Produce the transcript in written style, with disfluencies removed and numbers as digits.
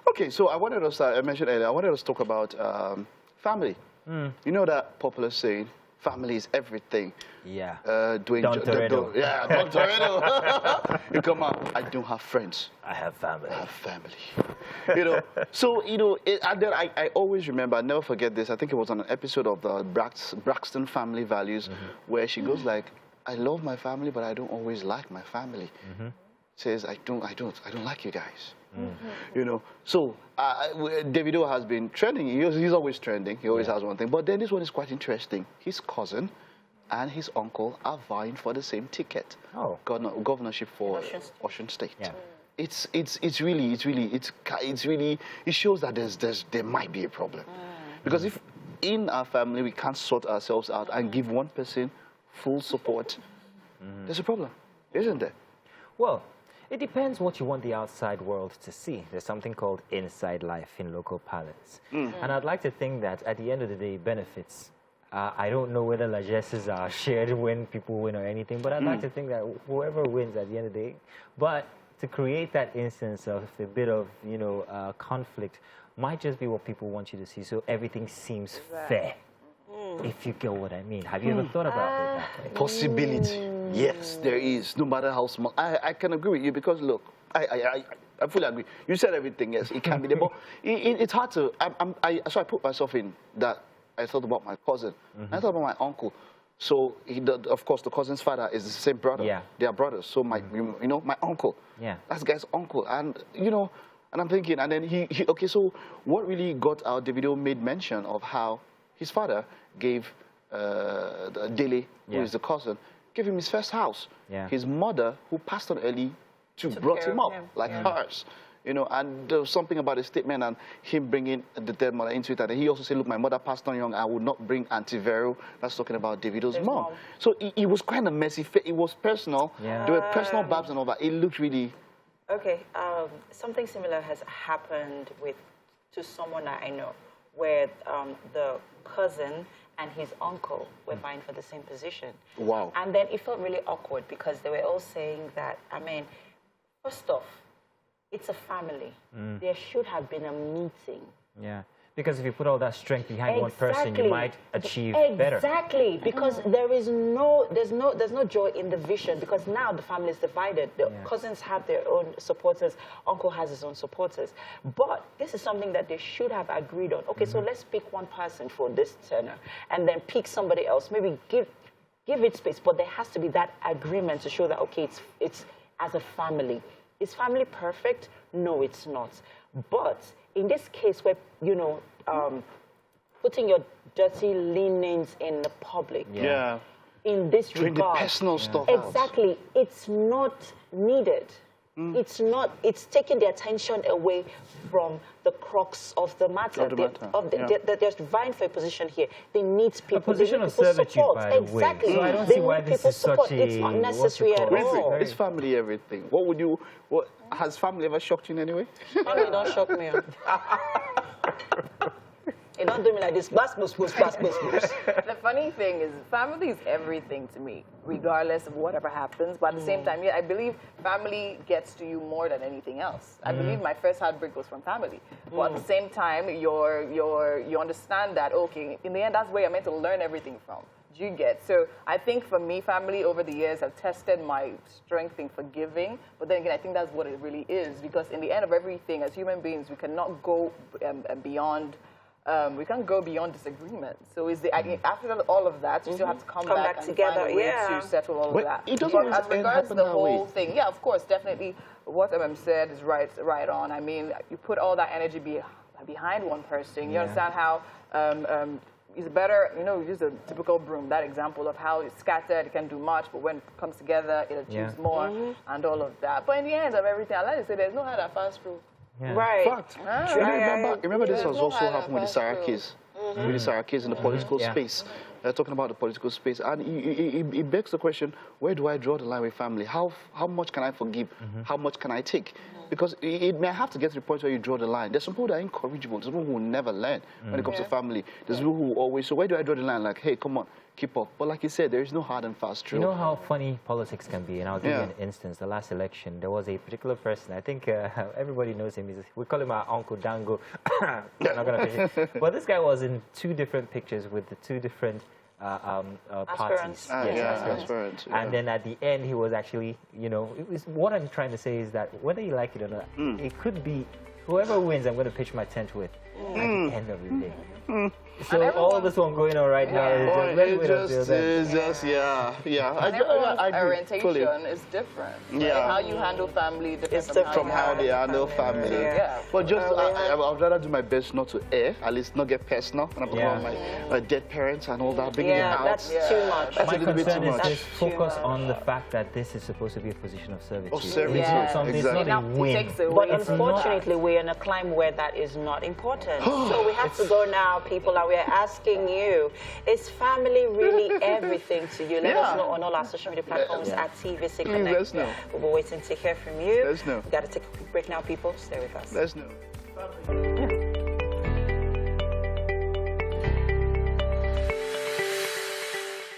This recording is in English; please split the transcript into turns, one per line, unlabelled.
Okay, so I wanted to start, I mentioned earlier, I wanted to talk about family. You know that popular saying, family is everything.
Yeah.
Don
Toretto.
Yeah, Don Toretto. You come out, I don't have friends.
I have family.
I have family. You know, so, you know, and then I always remember, I'll never forget this, I think it was on an episode of the Braxton Family Values, where she goes like, I love my family, but I don't always like my family. Says, I don't like you guys. You know, so Davido has been trending. He's always trending. He always has one thing. But then this one is quite interesting. His cousin and his uncle are vying for the same ticket.
Oh,
governorship for Osun State.
Yeah.
It shows that there might be a problem, because if in our family we can't sort ourselves out and give one person full support, there's a problem, isn't there?
Well, it depends what you want the outside world to see. There's something called inside life in local parlance. And I'd like to think that at the end of the day, benefits. I don't know whether largesses are shared when people win or anything, but I'd like to think that whoever wins at the end of the day. But to create that instance of a bit of, you know, conflict might just be what people want you to see, so everything seems fair. If you get what I mean. Have you ever thought about it that way?
Possibility. Yes, there is. No matter how small. I can agree with you, because look, I fully agree. You said everything. Yes, it can be there, but it's hard to. So I put myself in that. I thought about my cousin. I thought about my uncle. So of course, the cousin's father is the same brother. Yeah, they are brothers. So my, you know, my uncle. Yeah, that's the guy's uncle, and you know, and I'm thinking, and then he okay. So what really got out? Davido made mention of how his father gave Dele, who is the cousin, gave him his first house. His mother, who passed on early, brought him up like hers. You know, and there was something about his statement and him bringing the dead mother into it. And he also said, look, my mother passed on young. I would not bring Auntie Vero. That's talking about Davido's mom. So it was kind of messy. It was personal. There were personal babs and all that. It looked really...
Okay, something similar has happened to someone that I know, where the cousin and his uncle were vying for the same position.
Wow.
And then it felt really awkward, because they were all saying that, I mean, first off, it's a family. There should have been a meeting.
Yeah, because if you put all that strength behind one person, you might achieve better.
Exactly, because there's no joy in the vision, because now the family is divided. The cousins have their own supporters, uncle has his own supporters. But this is something that they should have agreed on. Okay, so let's pick one person for this tenure, and then pick somebody else. Maybe give it space, but there has to be that agreement to show that, okay, it's as a family. Is family perfect? No, it's not. But in this case where, you know, putting your dirty linens in the public, in this regard,
the personal stuff
exactly, out. It's not needed. It's not. It's taking the attention away from the crux of the matter. They're vying for a position here. They need people.
A position of servitude,
support.
by the way.
Exactly.
So I don't see why this is such a...
It's not necessary at all.
Is family everything? What has family ever shocked you in any way?
Family don't shock me. It don't do me like this.
The funny thing is, family is everything to me, regardless of whatever happens. But at the same time, I believe family gets to you more than anything else. I believe my first heartbreak was from family. But at the same time, you understand that, okay, in the end, that's where you're meant to learn everything from. Do you get? So I think for me, family over the years have tested my strength in forgiving. But then again, I think that's what it really is. Because in the end of everything, as human beings, we cannot go beyond... we can't go beyond disagreement. So after all of that, you still have to come back and
together,
find a way to settle all of that.
It doesn't
as regards the whole thing, yeah, of course, definitely what said is right on. I mean, you put all that energy behind one person. You understand how it's better, you know, use a typical broom, that example of how it's scattered, it can do much, but when it comes together, it achieves more and all of that. But in the end of everything, I like to say there's no hard and fast rule.
Right.
Fact. Remember this was also happened with the Sarakis. With the Sarakis in the political space. They're talking about the political space. And it begs the question, where do I draw the line with family? How much can I forgive? How much can I take? Because it may have to get to the point where you draw the line. There's some people that are incorrigible. There's people who will never learn when it comes to family. There's people who always, so where do I draw the line? Like, hey, come on, keep up. But like you said, there is no hard and fast rule.
You know how funny politics can be, and I'll give you
Yeah.
an instance. The last election, there was a particular person, I think everybody knows him. We call him our Uncle Dango. I'm not going to finish it. But this guy was in 2 different pictures with the 2 different parties.
Aspirants.
Aspirants.
And then at the end, he was actually, you know, what I'm trying to say is that whether you like it or not, it could be whoever wins, I'm going to pitch my tent with at the end of the day. So all this one going on right now is just, let's wait until then.
It's just, yeah.
Everyone's
I agree
orientation
fully.
is different. Right?
Yeah.
How you handle family
It's
different
From how they handle family.
Yeah.
But just, I'd rather do my best not to err, at least not get personal when I'm talking about my dead parents and all that, bringing it
Yeah,
out.
that's too much.
That's
My
a little bit
concern
too
is
much.
just focus on the fact that this is supposed to be a position of servitude.
Of servitude,
It's not something,
exactly.
it's not a
Now, it
win.
takes away
But
It's not.
unfortunately, we're in a climate where that is not important. So we have to go now, people, and we're asking you, is family really everything to you? Let us know on all our social media platforms at TVC
Please
Connect.
let us know.
We'll be waiting to hear from you.
Let us know.
We've got to take a quick break now, people. Stay with us.
Let us know.